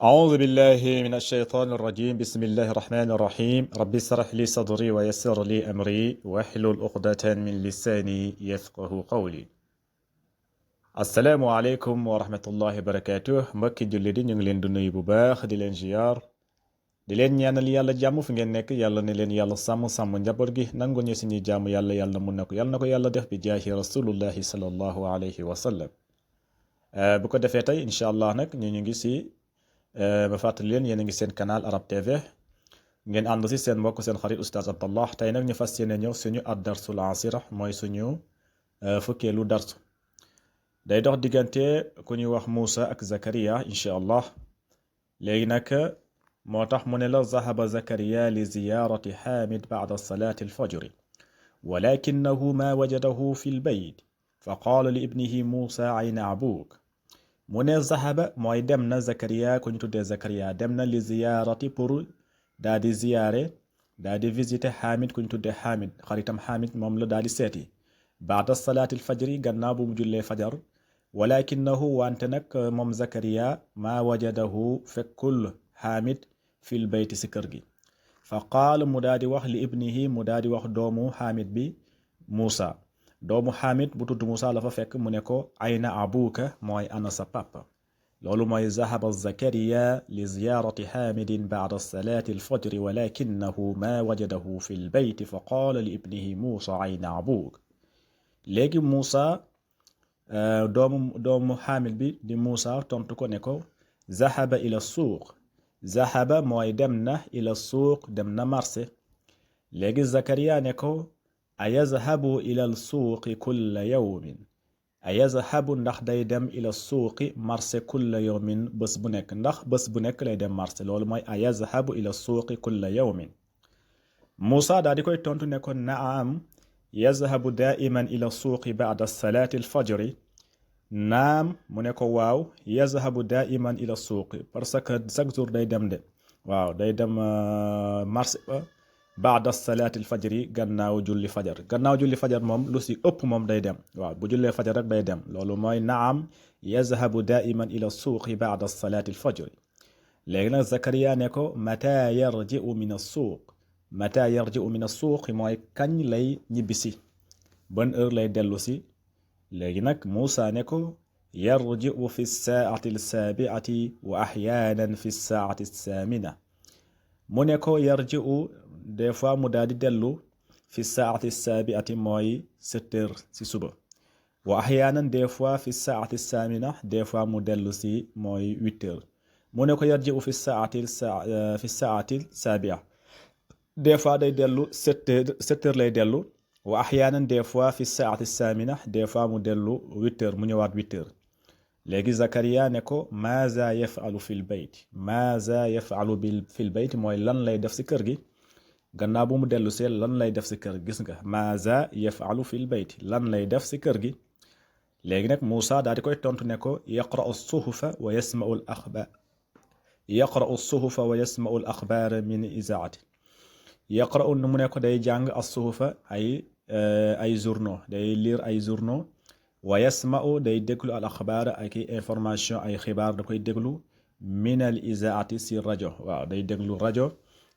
أعوذ بالله من الشيطان الرجيم بسم الله الرحمن الرحيم ربي اشرح لي صدري ويسر لي أمري واحلل عقدة من لساني يفقه قولي السلام عليكم ورحمة الله وبركاته mbokki julli di ñu ngi leen di nuyu bu baax di leen ziyaar di leen ñaanal yàlla jàmm fi ngeen nekk yàlla ne leen yàlla sàmm njaboot gi nangu ñu suñuy jàmm yàlla mun na ko yàlla def bi jaahi rasulullahi sallallahu alayhi wa sallam bu ko defee tey incha allah nag ñu ngi si ba fàttali leen yéen a ngi seen canal Arab TV ngeen ànd si seen mbokk seen xarit oustaz Abdallah tey nag ñu fas yéene ñëw suñu ad darsul asira mooy suñu fukkeelu darsu day dox diggante ku ñuy wax Muusa ak Zakariya incha allah léegi nag moo tax mu ne la zahaba Zakariya li ziyarati Hamid ba'da salati alfajri walakinahu ma wajadahu fi lbayt fa qaala li ibnihi Muusa ayna abuk mu ne zahaba mooy dem na Zakariya ku ñu tuddee Zakariya dem na li ziyaarati pour daa di ziyaare daa di visiter Hamid ku ñu tuddee Hamid xaritam Hamid moom la daa di seeti baada salaatil fajri gannaaw bu mu jullee fajar walakinahu wante nag moom Zakariya maa wajadahu fekkul Hamid fil bayti si kër gi fa qaal mu daa di wax li ibnihi mu daa di wax doomu Hamid bi Muusa doomu Hamid bu tudd Muusa la fa fekk mu ne ko ayna abuka mooy ana sa papa loolu mooy zahaba Zakariya li ziyarati Hamidin ba'da salati alfajri walakinahu ma wajadahu fi lbayt fa qaala li ibnihi Muusa ayna abuk léegi Muusa doomu Hamid bi di Muusa tontu ko ne ko zahaba ila suuq zahaba mooy dem na ila suuq dem na marché léegi Zakariya ne ko ayazhabu ila suuqi kulla yawmin ayazhabu ndax day dem ila suuqi marché kulla yawmin bés bu nekk ndax bés bu nekk lay dem marché loolu mooy ayazhabu ila suuqi kulla yawmin Muusa daal di koy tontu ne ko naam yazhabu daiman ila suuqi ba'da salaati alfajri naam mu ne ko waaw yazhabu daiman ila suuqi parce que chaque jour day dem de waaw day dem marché baada salaati alfajri gannaaw julli fajar moom lu si ëpp moom day dem waaw bu jullee fajar rek day dem loolu mooy naam yazhabu daiman ila suuqi baada salaati alfajri léegi nag Zakariya ne ko mata yarji'u min as-suuq mooy kañ lay ñibbisi ban heure lay dellu si léegi nag Muusa ne ko yarji'u fi saa'ati as-saabi'ati wa ahyaanan fi saa'ati as-saamina mu ne ko yarji'u des fois mu daal di dellu fi saa'ati as-saabi'ati mooy 7 heures si suba wa ahyaanan des fois fi saa'ati as-saamina des fois mu dellu si mooy 8 heures mu ne ko yarji'u fi saa'ati as-saabi'a des fois day dellu 7 heures lay dellu wa ahyaanan des fois fi saa'ati as-saamina des fois mu dellu 8 heures mu ñëwaat 8 heures léegi Zakariya ne ko maaza yafalu fil bayt maaza yafalu fil bayt mooy lan lay def si kër gi gannaaw bu mu dellu see lan lay def si kër gi gis nga maaza yafalu fil bayt lan lay def si kër gi léegi nag Muusa daal di koy tontu ne ko yaqra'u suhufa wa yasma'u al axbaar min izaati yaqra'u mu ne ko day jàng as-suhufa ay journaux day lire ay journaux wa yasma'u day déglu al axbaar ak information ay xibaar da koy déglu min al izaati si rajo waaw day déglu rajo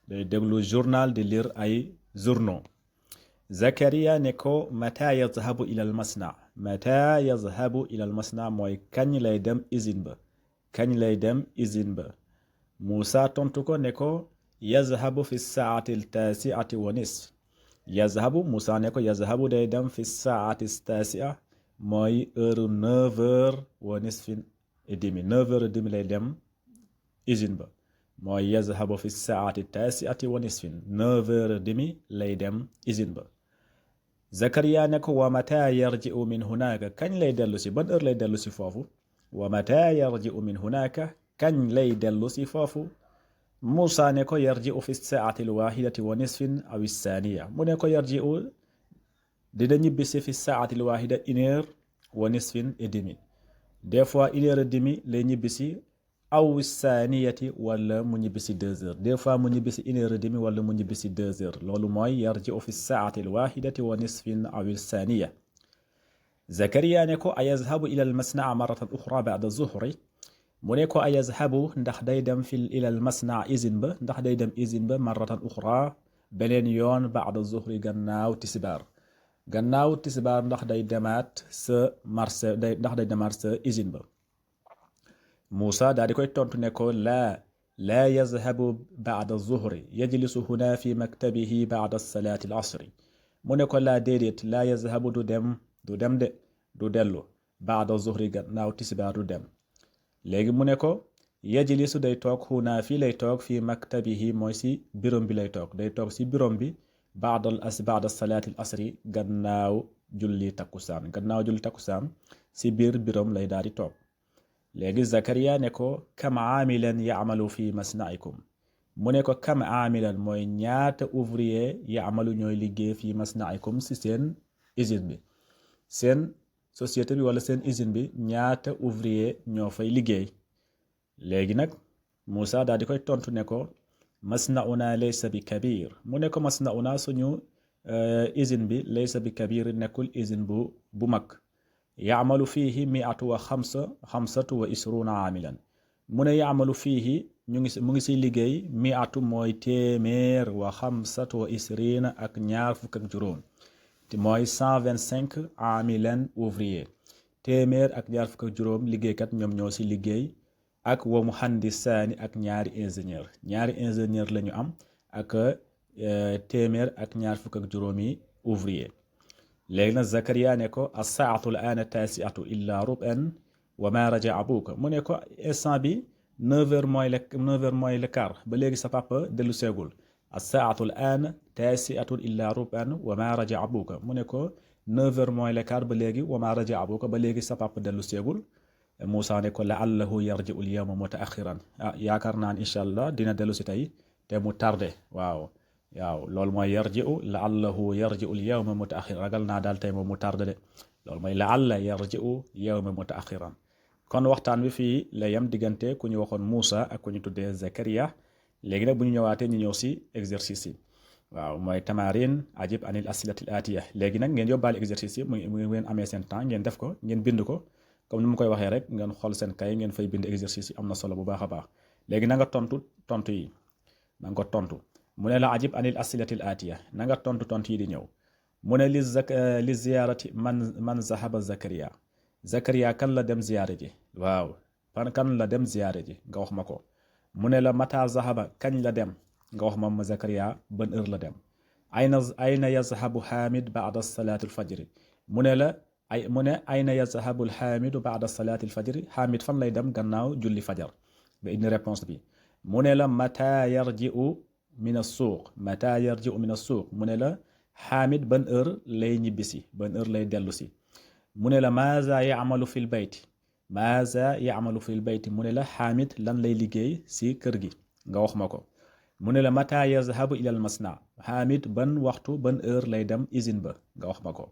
day déglu journal di lire ay journaux Zakariya ne ko mata yazhabu ila al masna mooy kañ lay dem usine ba Muusa tontu ko ne ko yazhabu fi saa'ati al-taasi'ati wa nisf yazhabu Muusa ne ko yazhabu day dem fi saa'ati al-taasi'a mooy heure 9h wa nisfin et demi 9h30 lay dem usine ba mooy yazhabu fi saa'ati taasi'ati wa nisfin 9h30 lay dem usine ba Zakariya ne ko wa mata yarji'u min hunaka kañ lay dellu si ban heure lay dellu si foofu wa mata yarji'u min hunaka kañ lay dellu si foofu Muusa ne ko yarji'u fi saa'ati al-waahidati wa nisfin aw as-saaniya mu ne ko yarji'u dina ñibbisi fi saa'ati al-waahida 1h wa nisfin et demi des fois 1h30 lay ñibbisi aw saaniyati wala mu ñibbisi 2h des fois mu ñibbisi 1h30 wala mu ñibbisi 2h loolu mooy yarji'u fi saa'ati al-waahidati wa nisfin aw as-saaniya Zakariya ne ko ayazhabu ila al-masna'a marratan ukhra ba'da az-zuhri mu ne ko ayazhabu ndax day dem ilal masna usine ba ndax day dem usine ba marratan uxra beneen yoon baada zuhri gannaaw tisbaar ndax day demaat sa marché ndax day demaat sa usine ba Muusa daal di koy tontu ne ko laa yazhabu baada zuhri yajlisu huna fi maktabihi baada salaati al asri mu ne ko laa déedéet laa yazhabu du dem de du dellu baada zuhri gannaaw tisbaar du dem léegi mu ne ko yajlisu day toog huna fii lay toog fii maktabihi mooy si birom bi lay toog day toog si birom bi baada salaati al asri gannaaw julli takkusaan si biir birom lay daal di toog léegi Zakariya ne ko kam aamilan yaamalu fi masnaikum mu ne ko kam aamilan mooy ñaata ouvrier yaamalu ñooy liggéey fi masnaikum si seen usine bi seen société bi wala seen usine bi ñaata ouvrier ñoo fay liggéey léegi nag Moussa daal di koy tontu ne ko masnauna laysa bi kabir mu ne ko masnauna suñu usine bi laysa bi kabir nekkul usine bu mag yaamalu fiihi xamsatu wa isruuna aamilan mu ne yaamalu fiihi mu ngi siy liggéey miatu mooy téeméer wa xamsatu wa isriina ak ñaar fukk ak juróom te mooy 125 aamilan ouvrier téeméer ak ñaar fukk ak juróom liggéeykat ñoom ñoo si liggéey ak wa muhandisaani ak ñaari ingénieur la ñu am ak téeméer ak ñaar fukk ak juróomi ouvrier léegi nag Zakariya ne ko as-saatu al-aana taasiatu illa ruban wa ma raja abuka mu ne ko instant bi 9h mooy le quart ba léegi sa papa dellu seegul as-saatu al-aana taasiatu illa ruban wa ma raja abuka mu ne ko 9h mooy le quart ba léegi wa ma raja abuka ba léegi sa papa dellu seegul Moussa ne ko la'allahu yarji'u al-yawma muta'akhiran yaakaar naan incha allah dina dellu si tey te mu tardé waaw loolu mooy yarji'u la'allahu yarji'u al-yawma muta'akhiran ragal naa daal tey moom mu tardé de loolu mooy la'alla yarji'u yawma muta'akhiran kon waxtaan bi fii la yam diggante ku ñu waxoon Moussa ak ku ñu tuddee Zakariya léegi nag bu ñu ñëwaatee ñu ñëw si exercice yi waaw mooy tamarin ajib anil asilati al atiya léegi nag ngeen yóbbaale exercice yi mu ngeen amee seen temps ngeen def ko ngeen bind ko comme ni mu koy waxee rek ngeen xool seen kay ngeen fay bind exercice yi am na solo bu baax a baax léegi na nga tontu yi na nga ko tontu mu ne la ajib anil asilati al atiya na nga tontu yi di ñëw mu ne li ziyaarati man zahaba Zakariya kan la dem ziyaare ji waaw kan la dem ziyaare ji nga wax ma ko mu ne la mata zahaba kañ la dem nga wax ma Zakariya ban heure la dem ayna yazhabu Hamid baada salaati alfajri mu ne ayna yazhabu Hamidu baada salaati alfajri Hamid fan lay dem gannaaw julli fajar nga indi réponse bi mu ne la mata yarji'u min as-suuq mu ne la Hamid ban heure lay ñibbisi ban heure lay dellu si mu ne la maaza yaamalu fil bayti mu ne la Hamid lan lay liggéey si kër gi nga wax ma ko mu ne la mata yazhabu ilal masna Hamid ban waxtu ban heure lay dem usine ba nga wax ma ko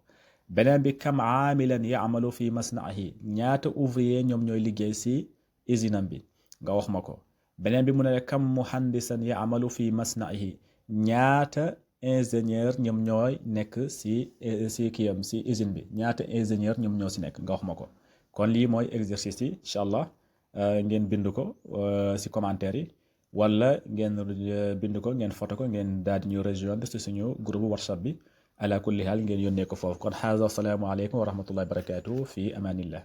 beneen bi kam aamilan yaamalu fi masnaihi ñaata ouvrier ñoom ñooy liggéey si usine am bi nga wax ma ko beneen bi mu ne la kam muhandisan yaamalu fi masnaihi ñaata ingénieur ñoom ñooy nekk si kiyam si usine bi ñaata ingénieur ñoom ñoo si nekk nga wax ma ko kon lii mooy exercice yi incha allah ngeen bind ko si commentaire yi wala ngeen bind ko ngeen photo ko ngeen daal di ñu rejoindre si suñu groupe WhatsApp bi ala kulli haal ngeen yónnee ko foofu kon xaaza assalaamu aleykum wa rahmatullahi wa barakatuhu fi amanillah